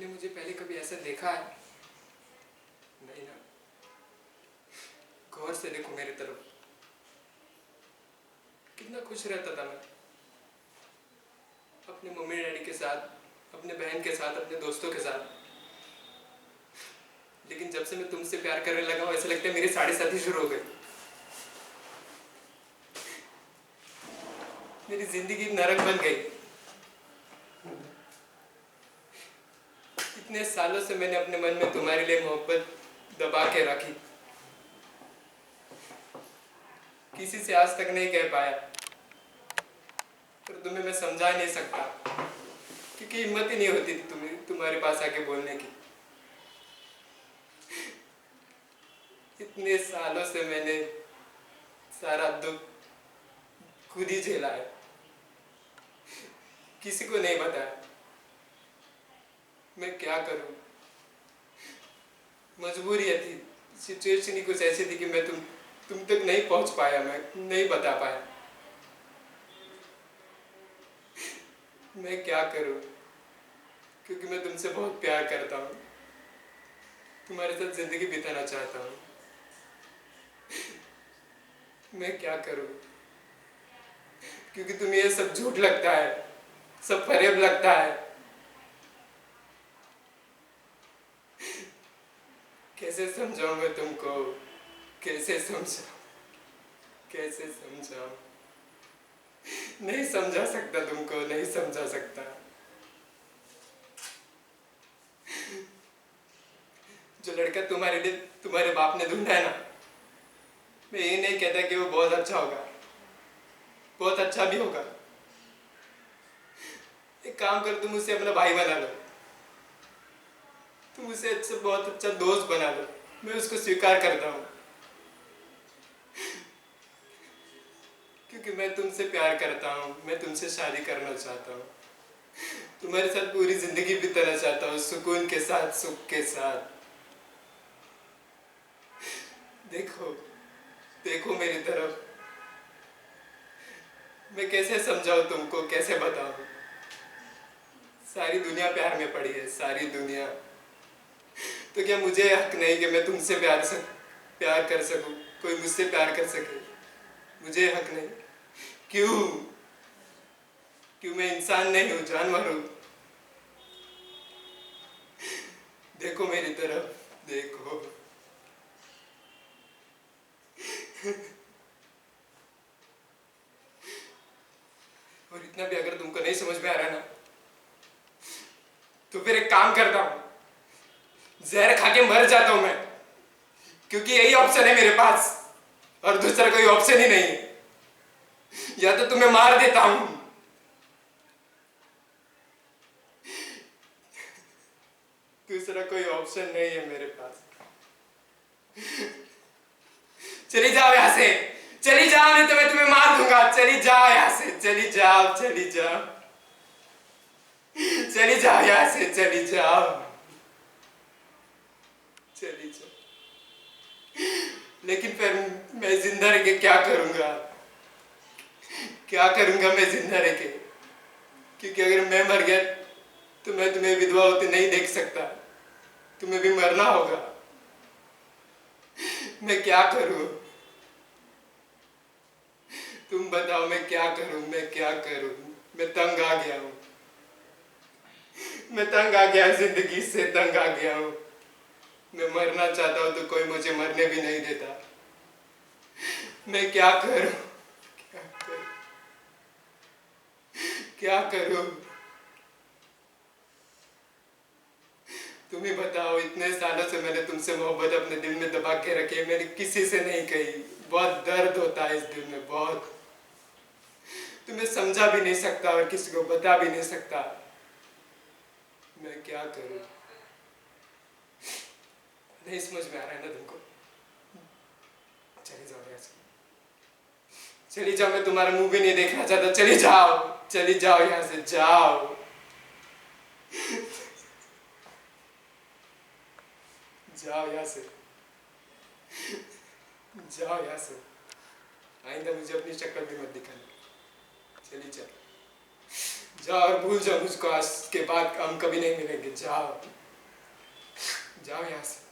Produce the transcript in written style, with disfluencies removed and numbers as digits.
तुमने मुझे पहले कभी ऐसा देखा है? नहीं ना। गौर से देखो मेरी तरफ। कितना खुश रहता था मैं अपने मम्मी डैडी के साथ, अपने बहन के साथ, अपने दोस्तों के साथ। लेकिन जब से मैं तुमसे प्यार करने लगा हूं, ऐसा लगता है मेरी साढ़े साथी शुरू हो गई। मेरी जिंदगी नरक बन गई। इतने सालों से मैंने अपने मन में तुम्हारे लिए मोहब्बत दबा के रखी, किसी से आज तक नहीं कह पाया, पर तुम्हें मैं समझा नहीं सकता क्योंकि हिम्मत ही नहीं होती थी तुम्हारे पास आके बोलने की। इतने सालों से मैंने सारा दुख खुद ही झेला है, किसी को नहीं बताया। मैं क्या करूं, मजबूरी थी, सिचुएशन ही कुछ ऐसी थी कि मैं तुम तक नहीं पहुंच पाया, मैं नहीं बता पाया। मैं क्या करूं, क्योंकि मैं तुमसे बहुत प्यार करता हूं, तुम्हारे साथ जिंदगी बिताना चाहता हूं। मैं क्या करूं, क्योंकि तुम्हें ये सब झूठ लगता है, सब फरेब लगता है। कैसे समझाऊं मैं तुमको, कैसे समझाऊं, कैसे समझाऊं? नहीं समझा सकता तुमको, नहीं समझा सकता। जो लड़का तुम्हारे लिए तुम्हारे बाप ने ढूंढा है ना, मैं ये नहीं कहता कि वो बहुत अच्छा होगा, बहुत अच्छा भी होगा। एक काम कर, तुम उसे अपना भाई बना लो, तुम उसे अच्छा, बहुत अच्छा दोस्त बना लो। मैं उसको स्वीकार करता हूँ, क्योंकि मैं तुमसे प्यार करता हूँ, मैं तुमसे शादी करना चाहता हूँ, तुम्हारे साथ पूरी जिंदगी बिताना चाहता हूँ, सुकून के साथ, सुख के साथ। देखो देखो मेरी तरफ। मैं कैसे समझाऊं तुमको, कैसे बताऊं? सारी दुनिया प्यार में पड़ी है, सारी दुनिया। तो क्या मुझे हक नहीं कि मैं तुमसे प्यार कर सकूं, कोई मुझसे प्यार कर सके? मुझे हक नहीं? क्यों? क्यों मैं इंसान नहीं हूं, जानवर हूं? देखो मेरी तरफ, देखो। और इतना भी अगर तुमको नहीं समझ में आ रहा ना, तो फिर एक काम करता हूं, जहर खा के मर जाता हूं मैं, क्योंकि यही ऑप्शन है मेरे पास, और दूसरा कोई ऑप्शन ही नहीं है। या तो तुम्हें मार देता हूं, दूसरा कोई ऑप्शन नहीं है मेरे पास। चली जाओ यहां से, चली जाओ, नहीं तो मैं तुम्हें मार दूंगा। चली जाओ यहां से, चली जाओ, चली जाओ, चली जाओ यहां से, चली जाओ, चली जाओ। लेकिन फिर मैं जिंदा रह के क्या करूंगा, क्या करूंगा मैं जिंदा रह के? क्योंकि अगर मैं मर गया तो मैं तुम्हें विधवा होते नहीं देख सकता, तुम्हें भी मरना होगा। मैं क्या करूं, तुम बताओ, मैं क्या करूं, मैं क्या करूं? मैं तंग आ गया हूं, मैं तंग आ गया, जिंदगी से तंग आ गया हूं। मैं मरना चाहता हूं तो कोई मुझे मरने भी नहीं देता। मैं क्या करूं, क्या करूं, क्या करूं? तुम ही बताओ। इतने सालों से मैंने तुमसे मोहब्बत अपने दिल में दबा के रखी है, मैंने किसी से नहीं कही। बहुत दर्द होता है इस दिल में, बहुत। तुम्हें समझा भी नहीं सकता और किसी को बता भी नहीं सकता। मैं क्या करूं? नहीं समझ में आ रहा है ना तुमको? चली जाओ यहाँ से, चली जाओ। मैं तुम्हारा मुंह भी नहीं देखना चाहता। चली जाओ, चली जाओ यहाँ से, जाओ, जाओ यहाँ से, जाओ यहाँ से। आइंदा मुझे अपनी शक्ल भी मत दिखाना। चली जाओ, जाओ और भूल जाओ मुझको, आज के बाद हम कभी नहीं मिलेंगे। जाओ, जाओ यहाँ से।